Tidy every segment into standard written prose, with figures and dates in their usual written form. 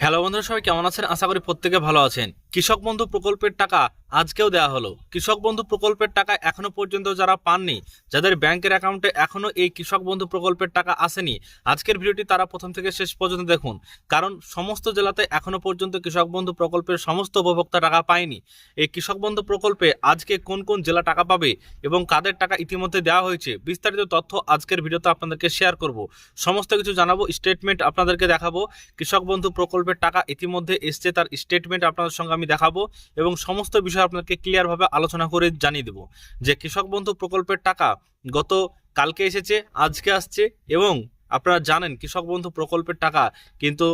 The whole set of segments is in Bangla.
হ্যালো বন্ধুরা, সবাই কেমন আছেন? আশা করি প্রত্যেকে ভালো আছেন। কৃষক বন্ধু প্রকল্পের টাকা আজকেও দেওয়া হলো। কৃষক বন্ধু প্রকল্পের টাকা এখনো পর্যন্ত যারা পাননি, যাদের ব্যাংকের অ্যাকাউন্টে এখনো এই কৃষক বন্ধু প্রকল্পের টাকা আসেনি, আজকের ভিডিওটি তারা প্রথম থেকে শেষ পর্যন্ত দেখুন। কারণ সমস্ত জেলাতে এখনো পর্যন্ত কৃষক বন্ধু প্রকল্পের সমস্ত উপভোক্তা টাকা পায়নি। এই কৃষক বন্ধু প্রকল্পে আজকে কোন কোন জেলা টাকা পাবে এবং কাদের টাকা ইতিমধ্যে দেওয়া হয়েছে, বিস্তারিত তথ্য আজকের ভিডিওতে আপনাদেরকে শেয়ার করব। সমস্ত কিছু জানাবো, স্টেটমেন্ট আপনাদেরকে দেখাবো। কৃষক বন্ধু প্রকল্পের টাকা ইতিমধ্যে এসছে, তার স্টেটমেন্ট আপনাদের সঙ্গে আমি দেখাবো এবং সমস্ত বিষয় আপনাদেরকে ক্লিয়ারভাবে আলোচনা করে জানিয়ে দেবো যে কৃষক বন্ধু প্রকল্পের টাকা গত কালকে এসেছে, আজকে আসছে এবং আপনারা জানেন কৃষক বন্ধু প্রকল্পের টাকা কিন্তু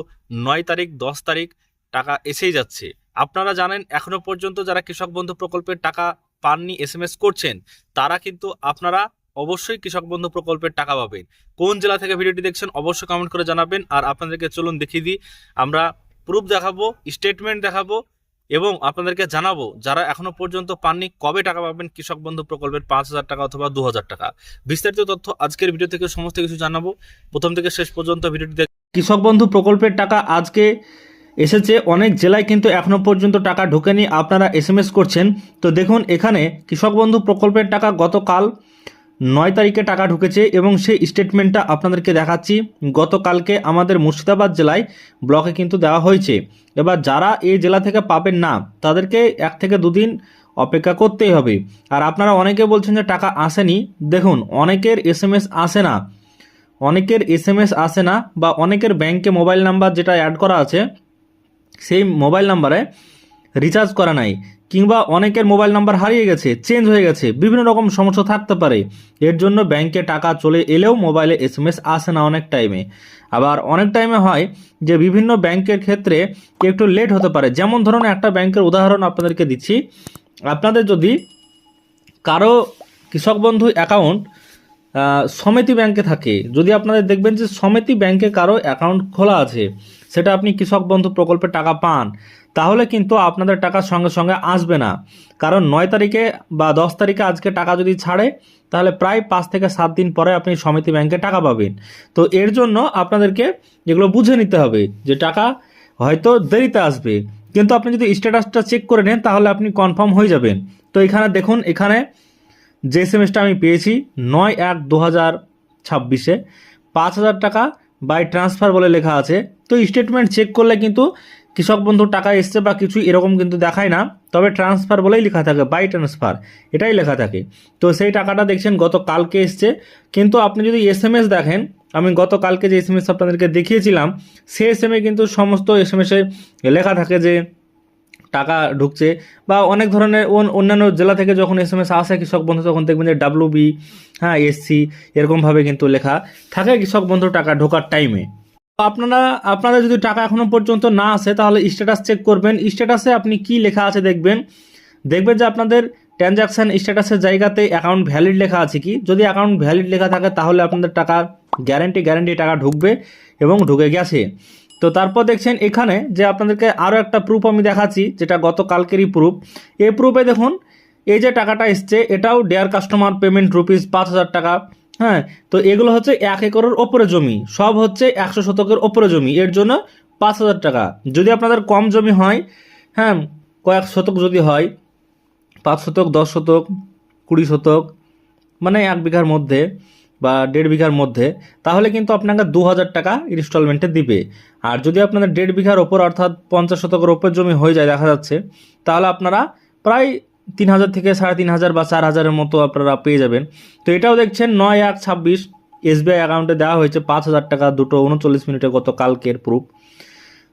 9 তারিখ 10 তারিখ টাকা এসেই যাচ্ছে। আপনারা জানেন এখনো পর্যন্ত যারা কৃষক বন্ধু প্রকল্পের টাকা পাননি, এসএমএস করছেন, তারা কিন্তু আপনারা অবশ্যই কৃষক বন্ধু প্রকল্পের টাকা পাবেন। কোন জেলা থেকে ভিডিওটি দেখছেন অবশ্যই কমেন্ট করে জানাবেন। আর আপনাদেরকে চলুন দেখিয়ে দিই, আমরা প্রুফ দেখাবো, স্টেটমেন্ট দেখাবো এবং আপনাদেরকে জানাবো যারা এখনো পর্যন্ত পাননি কবে টাকা পাবেন কৃষক বন্ধু প্রকল্পের 5,000 টাকা অথবা 2,000 টাকা। বিস্তারিত তথ্য আজকের ভিডিও থেকে সমস্ত কিছু জানাবো। প্রথম থেকে শেষ পর্যন্ত ভিডিওটি দেখ। কৃষক বন্ধু প্রকল্পের টাকা আজকে এসেছে, অনেক জেলায় কিন্তু এখনো পর্যন্ত টাকা ঢোকেনি, আপনারা এসএমএস করছেন। তো দেখুন, এখানে কৃষক বন্ধু প্রকল্পের টাকা গতকাল 9 তারিখে টাকা ঢুকেছে এবং সেই স্টেটমেন্টটা আপনাদেরকে দেখাচ্ছি। গতকালকে আমাদের মুর্শিদাবাদ জেলায় ব্লকে কিন্তু দেওয়া হয়েছে। এবার যারা এই জেলা থেকে পাবেন না, তাদেরকে 1 থেকে 2 দিন অপেক্ষা করতেই হবে। আর আপনারা অনেকে বলছেন যে টাকা আসেনি। দেখুন, অনেকের এসএমএস আসে না, বা অনেকের ব্যাংকে মোবাইল নাম্বার যেটা অ্যাড করা আছে সেই মোবাইল নাম্বারে রিচার্জ করা নাই, কিংবা অনেকের মোবাইল নাম্বার হারিয়ে গেছে, চেঞ্জ হয়ে গেছে, বিভিন্ন রকম সমস্যা থাকতে পারে। এর জন্য ব্যাংকে টাকা চলে এলেও মোবাইলে এসএমএস আসে না অনেক টাইমে। আবার অনেক টাইমে হয় যে বিভিন্ন ব্যাংকের ক্ষেত্রে একটু লেট হতে পারে। যেমন ধরুন, একটা ব্যাংকের উদাহরণ আপনাদেরকে দিচ্ছি। আপনাদের যদি কারো কৃষক বন্ধু অ্যাকাউন্ট সমিতি ব্যাংকে থাকে, যদি আপনাদের দেখবেন যে সমিতি ব্যাংকে কারো অ্যাকাউন্ট খোলা আছে, সেটা আপনি কৃষক বন্ধু প্রকল্পে টাকা পান, তাহলে কিন্তু আপনাদের টাকা সঙ্গে সঙ্গে আসবে না। কারণ 9 তারিখে বা 10 তারিখে আজকে টাকা যদি ছাড়ে, তাহলে প্রায় 5 থেকে 7 দিন পরে আপনি সমিতি ব্যাংকে টাকা পাবেন। তো এর জন্য আপনাদেরকে এগুলো বুঝে নিতে হবে যে টাকা হয়তো দেরিতে আসবে, কিন্তু আপনি যদি স্ট্যাটাসটা চেক করে নেন তাহলে আপনি কনফার্ম হয়ে যাবেন। তো এখানে দেখুন, এখানে যে এসএমএসটা আমি পেয়েছি 9/1/2026-এ 5,000 টাকা বাই ট্রান্সফার বলে লেখা আছে। তো স্টেটমেন্ট চেক করলে কিন্তু কৃষক বন্ধুর টাকা এসছে বা কিছু এরকম কিন্তু দেখায় না, তবে ট্রান্সফার বলেই লেখা থাকে, বাই ট্রান্সফার এটাই লেখা থাকে। তো সেই টাকাটা দেখছেন গতকালকে এসছে। কিন্তু আপনি যদি এসএমএস দেখেন, আমি গতকালকে যে এসএমএস আপনাদেরকে দেখিয়েছিলাম, সেই এসএমএ কিন্তু সমস্ত এসএমএসে লেখা থাকে যে টাকা ঢুকছে। বা অনেক ধরনের অন্যান্য জেলা থেকে যখন এসএমএস আসে কৃষক বন্ধু, তখন দেখবেন যে WB, হ্যাঁ, SC, এরকমভাবে কিন্তু লেখা থাকে কৃষক বন্ধু টাকা ঢোকার টাইমে। আপনাদের যদি টাকা এখনো পর্যন্ত না আসে, তাহলে স্ট্যাটাস চেক করবেন। স্ট্যাটাসে আপনি কি লেখা আছে দেখবেন যে আপনাদের ট্রানজ্যাকশান স্ট্যাটাসের জায়গাতে অ্যাকাউন্ট ভ্যালিড লেখা আছে কি। যদি অ্যাকাউন্ট ভ্যালিড লেখা থাকে, তাহলে আপনাদের টাকা গ্যারেন্টি টাকা ঢুকবে এবং ঢুকে গেছে। তো তারপর দেখছেন এখানে যে আপনাদেরকে আরও একটা প্রুফ আমি দেখাচ্ছি, যেটা গতকালকেরই প্রুফ। এই প্রুফে দেখুন, এই যে টাকাটা এসছে, এটাও ডেয়ার কাস্টমার পেমেন্ট ₹5,000 টাকা। হ্যাঁ, তো এগুলো হচ্ছে 1 একরের ওপরে জমি, সব হচ্ছে 100 শতকের ওপরে জমি, এর জন্য 5,000 টাকা। যদি আপনাদের কম জমি হয়, হ্যাঁ, কয়েক শতক যদি হয়, 5 শতক, 10 শতক, 20 শতক, মানে 1 বিঘার মধ্যে বা 1.5 বিঘার মধ্যে, তাহলে কিন্তু আপনাকে 2,000 টাকা ইনস্টলমেন্টে দিবে। আর যদি আপনাদের 1.5 বিঘার ওপর অর্থাৎ 50 শতকের ওপর জমি হয়ে যায় দেখা যাচ্ছে, তাহলে আপনারা প্রায় 3,000 থেকে 3,500 বা 4,000-এর মতো আপনারা পেয়ে যাবেন। তো এটাও দেখছেন 9/1/26 SBI অ্যাকাউন্টে দেওয়া হয়েছে 5,000 টাকা, 2:39 মিনিটে, গত কালকের প্রুফ।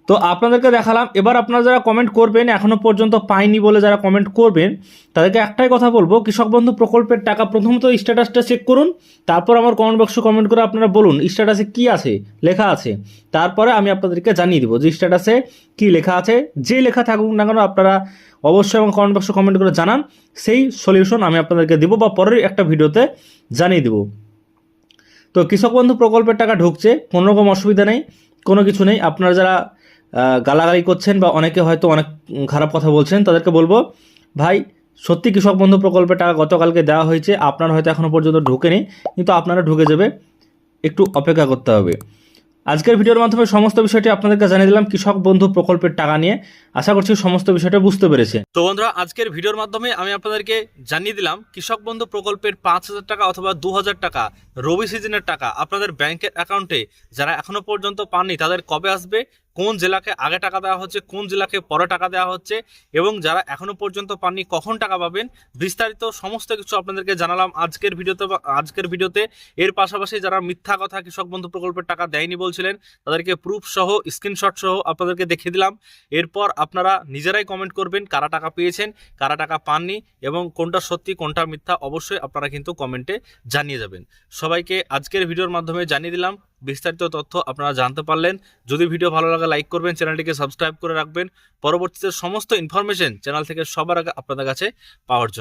তো আপনাদেরকে দেখালাম। এবার আপনারা যারা কমেন্ট করবেন, এখনও পর্যন্ত পাইনি বলে যারা কমেন্ট করবেন, তাদেরকে একটাই কথা বলবো, কৃষক বন্ধু প্রকল্পের টাকা প্রথমত স্ট্যাটাসটা চেক করুন। তারপর আমার কমেন্ট বক্সে কমেন্ট করে আপনারা বলুন স্ট্যাটাসে কি আছে, লেখা আছে। তারপরে আমি আপনাদেরকে জানিয়ে দেবো যে স্ট্যাটাসে কি লেখা আছে। যে লেখা থাকুক না কেন, আপনারা অবশ্যই আমার কমেন্ট বক্সে কমেন্ট করে জানান, সেই সলিউশন আমি আপনাদেরকে দেবো বা পরের একটা ভিডিওতে জানিয়ে দেবো। তো কৃষক বন্ধু প্রকল্পের টাকা ঢুকছে, কোনো রকম অসুবিধা নেই, কোনো কিছু নেই। আপনারা যারা গালাগালি করছেন বা অনেকে হয়তো অনেক খারাপ কথা বলছেন, তাদেরকে বলবো, ভাই, সত্যি কৃষক বন্ধু প্রকল্পের টাকা গতকালকে দেওয়া হয়েছে, আপনার হয়তো এখনও পর্যন্ত ঢোকেনি, কিন্তু আপনারা ঢুকে যাবে, একটু অপেক্ষা করতে হবে। আজকের ভিডিওর মাধ্যমে সমস্ত বিষয়টি আপনাদেরকে জানিয়ে দিলাম কৃষক বন্ধু প্রকল্পের টাকা নিয়ে। আশা করছি সমস্ত বিষয়টা বুঝতে পেরেছে। তো বন্ধুরা, আজকের ভিডিওর মাধ্যমে আমি আপনাদেরকে জানিয়ে দিলাম কৃষক বন্ধু প্রকল্পের 5,000 টাকা অথবা 2,000 টাকা রবি সিজনের টাকা আপনাদের ব্যাংকের অ্যাকাউন্টে যারা এখনো পর্যন্ত পাননি তাদের কবে আসবে, কোন জেলাকে আগে টাকা দেওয়া হচ্ছে, কোন জেলাকে পরে টাকা দেওয়া হচ্ছে, এবং যারা এখনো পর্যন্ত পাননি কখন টাকা পাবেন, বিস্তারিত সমস্ত কিছু আপনাদেরকে জানালাম আজকের ভিডিওতে। এর পাশাপাশি যারা মিথ্যা কথা কৃষক বন্ধু প্রকল্পের টাকা দেয়নি বলছিলেন তাদেরকে প্রুফ সহ স্ক্রিনশট সহ আপনাদেরকে দেখিয়ে দিলাম। এরপর আপনারা নিজেরাই কমেন্ট করবেন কারা টাকা পেয়েছেন, কারা টাকা পাননি, এবং কোনটা সত্যি কোনটা মিথ্যা অবশ্যই আপনারা কিন্তু কমেন্টে জানিয়ে যাবেন। সবাইকে আজকের ভিডিওর মাধ্যমে জানিয়ে দিলাম, বিস্তারিত তথ্য আপনারা জানতে পারলেন। যদি ভিডিও ভালো লাগে লাইক করবেন, চ্যানেলটিকে সাবস্ক্রাইব করে রাখবেন পরবর্তীতে সমস্ত ইনফরমেশন চ্যানেল থেকে সবার আগে আপনাদের কাছে পাওয়ার জন্য।